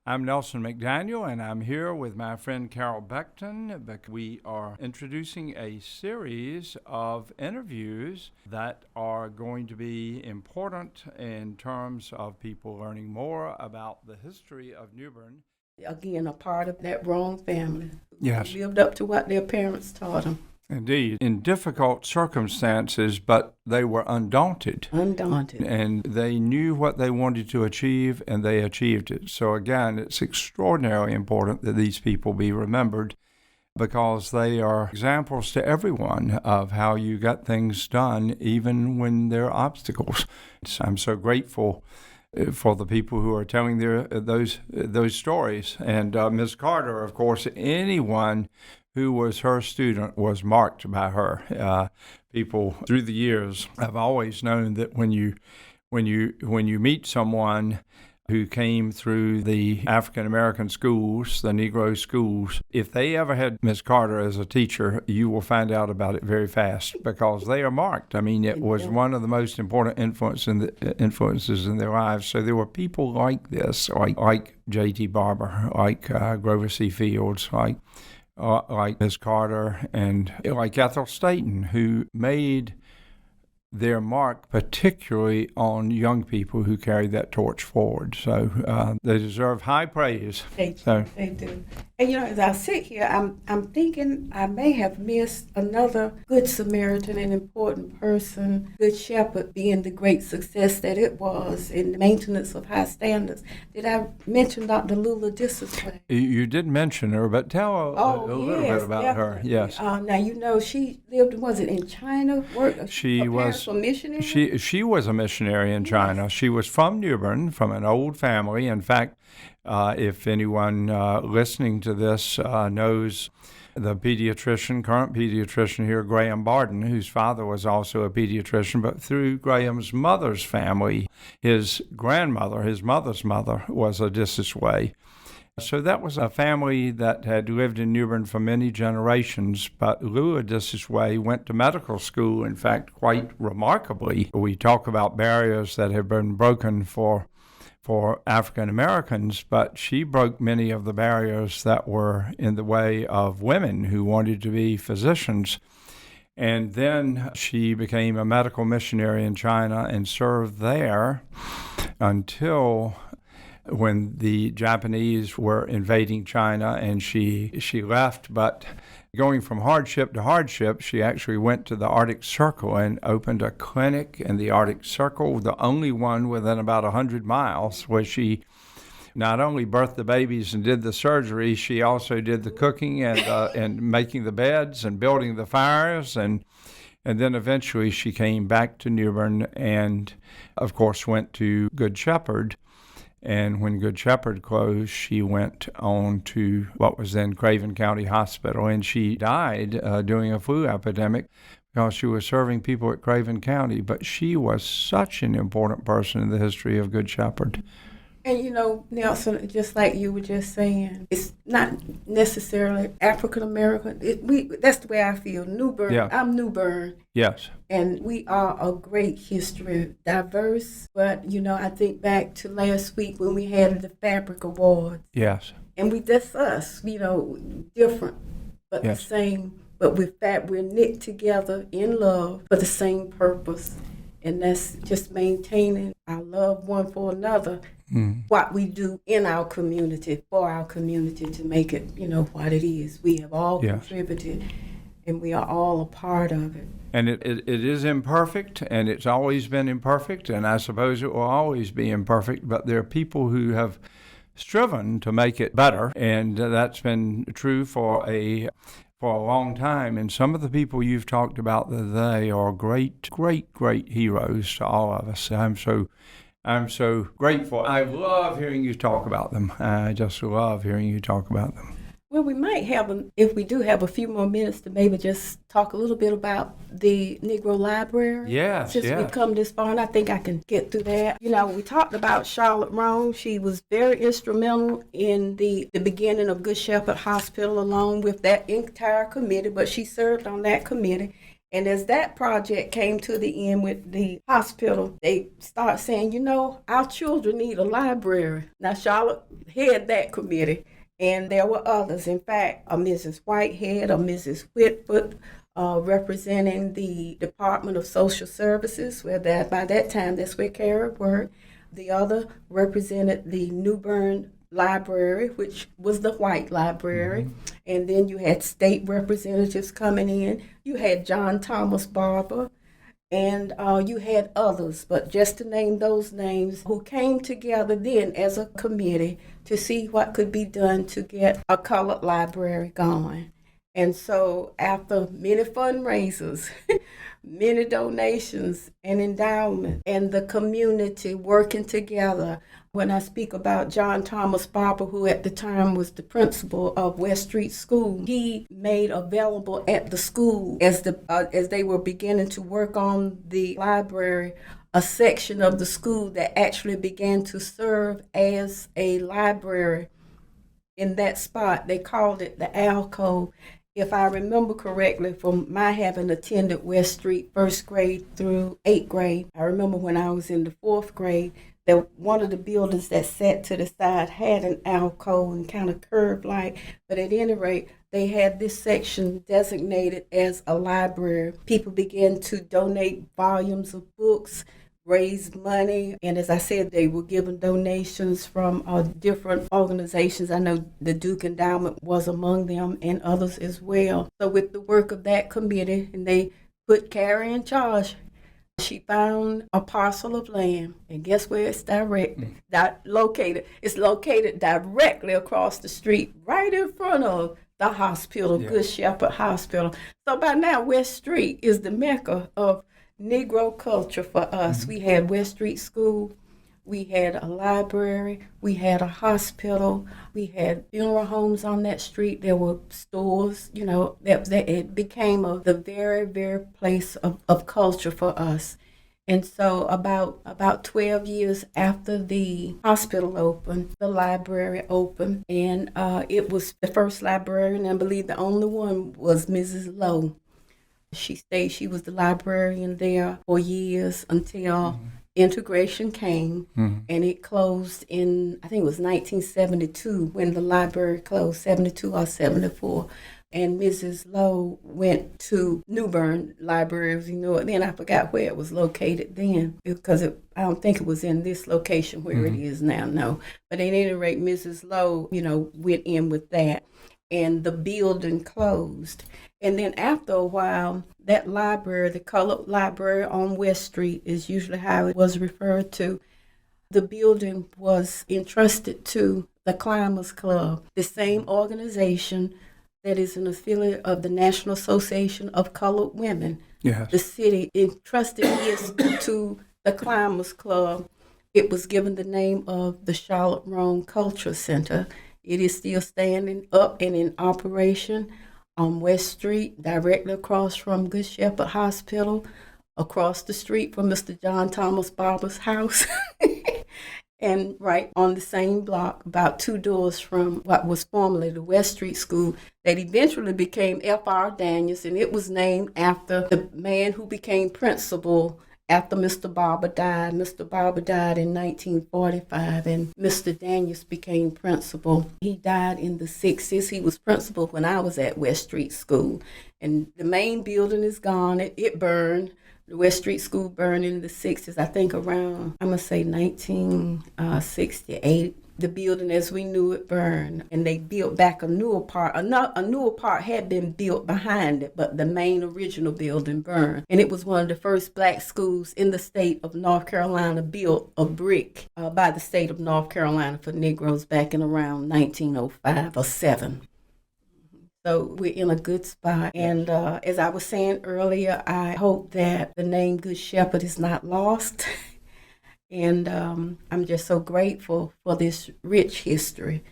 I'm Nelson McDaniel, and I'm here with my friend Carol Becton. We are introducing a series of interviews that are going to be important in terms of people learning more about the history of New Bern. Again, a part of that Rhone family. Yes. They lived up to what their parents taught them. Indeed, in difficult circumstances, but they were undaunted. Undaunted. And they knew what they wanted to achieve, and they achieved it. So again, it's extraordinarily important that these people be remembered because they are examples to everyone of how you get things done, even when there are obstacles. I'm so grateful for the people who are telling those stories. And Ms. Carter, of course, anyone who was her student was marked by her. People through the years have always known that when you meet someone who came through the African American schools, the Negro schools, if they ever had Ms. Carter as a teacher, you will find out about it very fast because they are marked. I mean, it was one of the most important influences in their lives. So there were people like this, like J.T. Barber, like Grover C. Fields, like Ms. Carter, and like Ethel Staten, who made their mark particularly on young people who carried that torch forward. So they deserve high praise. They do. And as I sit here, I'm thinking I may have missed another Good Samaritan, an important person, Good Shepherd being the great success that it was in the maintenance of high standards. Did I mention Dr. Lula Disasway? You did mention her, but tell a little bit about her. Yes. Now, she lived, was it in China? She was a missionary? She was a missionary in China. Yes. She was from New Bern, from an old family. In fact, if anyone listening to this knows the current pediatrician here, Graham Barden, whose father was also a pediatrician, but through Graham's mother's family, his mother's mother, was a Disasway. So that was a family that had lived in New Bern for many generations, but Lula Disasway went to medical school, in fact, quite remarkably. We talk about barriers that have been broken for African Americans, but she broke many of the barriers that were in the way of women who wanted to be physicians. And then she became a medical missionary in China and served there until when the Japanese were invading China, and she left. But going from hardship to hardship, she actually went to the Arctic Circle and opened a clinic in the Arctic Circle, the only one within about 100 miles, where she not only birthed the babies and did the surgery, she also did the cooking and making the beds and building the fires. And then eventually she came back to New Bern and, of course, went to Good Shepherd. And when Good Shepherd closed, she went on to what was then Craven County Hospital, and she died during a flu epidemic because she was serving people at Craven County. But she was such an important person in the history of Good Shepherd. And Nelson, just like you were just saying, it's not necessarily African American. That's the way I feel. New Bern. Yeah. I'm New Bern. Yes. And we are a great history, diverse. But I think back to last week when we had the Fabric Awards. Yes. And that's us. Different, but yes. The same. But we're knit together in love for the same purpose. And that's just maintaining our love one for another, what we do in our community, for our community, to make it, what it is. We have all contributed, and we are all a part of it. And it is imperfect, and it's always been imperfect, and I suppose it will always be imperfect, but there are people who have striven to make it better, and that's been true for a long time. And some of the people you've talked about today are great, great, great heroes to all of us. I'm so grateful. I love hearing you talk about them. I just love hearing you talk about them. Well, we might have, if we do have a few more minutes, to maybe just talk a little bit about the Negro Library. Yes, Since we've come this far, and I think I can get through that. We talked about Charlotte Rhone. She was very instrumental in the beginning of Good Shepherd Hospital, along with that entire committee, but she served on that committee. And as that project came to the end with the hospital, they start saying, our children need a library. Now, Charlotte head that committee, and there were others. In fact, a Mrs. Whitehead, a Mrs. Whitfoot, representing the Department of Social Services, where by that time, that's where Kara worked. The other represented the New Bern Library, which was the white library. Mm-hmm. And then you had state representatives coming in. You had John Thomas Barber, and you had others. But just to name those names, who came together then as a committee to see what could be done to get a colored library going. And so after many fundraisers, many donations and endowment, and the community working together, when I speak about John Thomas Barber, who at the time was the principal of West Street School, he made available at the school, as they were beginning to work on the library, a section of the school that actually began to serve as a library. In that spot, they called it the alcove. If I remember correctly, from my having attended West Street first grade through 8th grade, I remember when I was in the 4th grade, that one of the buildings that sat to the side had an alcove and kind of curved like, but at any rate, they had this section designated as a library. People began to donate volumes of books, raise money, and as I said, they were given donations from different organizations. I know the Duke Endowment was among them, and others as well. So with the work of that committee, and they put Carrie in charge, she found a parcel of land, and guess where it's located? It's located directly across the street, right in front of the hospital, yeah. Good Shepherd Hospital. So by now, West Street is the mecca of Negro culture for us. Mm-hmm. We had West Street School, we had a library, we had a hospital, we had funeral homes on that street. There were stores, it became the very, very place of culture for us. And so about 12 years after the hospital opened, the library opened, and it was the first librarian, I believe the only one, was Mrs. Lowe. She was the librarian there for years until integration came, and it closed in, I think it was 1972 when the library closed, 72 or 74. And Mrs. Lowe went to New Bern Library, then I forgot where it was located then, because I don't think it was in this location where it is now, no. But at any rate, Mrs. Lowe, went in with that, and the building closed. And then after a while, that library, the colored library on West Street is usually how it was referred to, the building was entrusted to the Climbers Club, the same organization that is an affiliate of the National Association of Colored Women. Yes. The city entrusted this to the Climbers Club. It was given the name of the Charlotte Rhone Culture Center. It is still standing up and in operation on West Street, directly across from Good Shepherd Hospital, across the street from Mr. John Thomas Barber's house, and right on the same block, about 2 doors from what was formerly the West Street School, that eventually became F.R. Daniels, and it was named after the man who became principal after Mr. Barber died. Mr. Barber died in 1945, and Mr. Daniels became principal. He died in the 60s. He was principal when I was at West Street School. And the main building is gone. It burned. The West Street School burned in the 60s, I think around, I'm going to say 1968. The building as we knew it burned, and they built back a newer part. A newer part had been built behind it, but the main original building burned. And it was one of the first black schools in the state of North Carolina built of brick by the state of North Carolina for Negroes back in around 1905 or 7. So we're in a good spot. And as I was saying earlier, I hope that the name Good Shepherd is not lost. And I'm just so grateful for this rich history.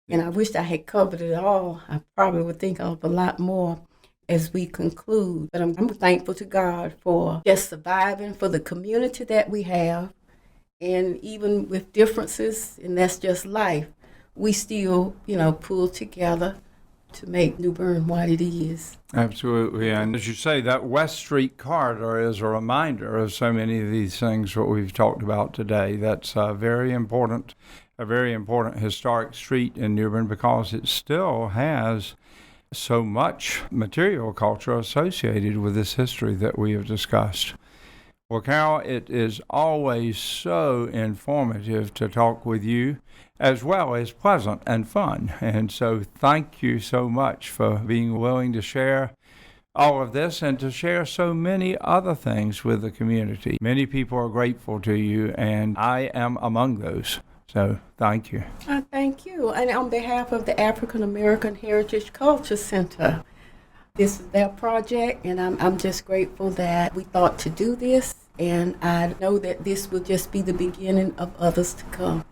And I wish I had covered it all. I probably would think of a lot more as we conclude. But I'm thankful to God for just surviving, for the community that we have. And even with differences, and that's just life, we still, pull together. to make New Bern what it is. Absolutely. And as you say, that West Street corridor is a reminder of so many of these things what we've talked about today. That's a very important historic street in New Bern because it still has so much material culture associated with this history that we have discussed. Well, Carol, it is always so informative to talk with you, as well as pleasant and fun. And so thank you so much for being willing to share all of this and to share so many other things with the community. Many people are grateful to you, and I am among those. So thank you. Thank you. And on behalf of the African American Heritage Culture Center, this is their project, and I'm just grateful that we thought to do this, and I know that this will just be the beginning of others to come.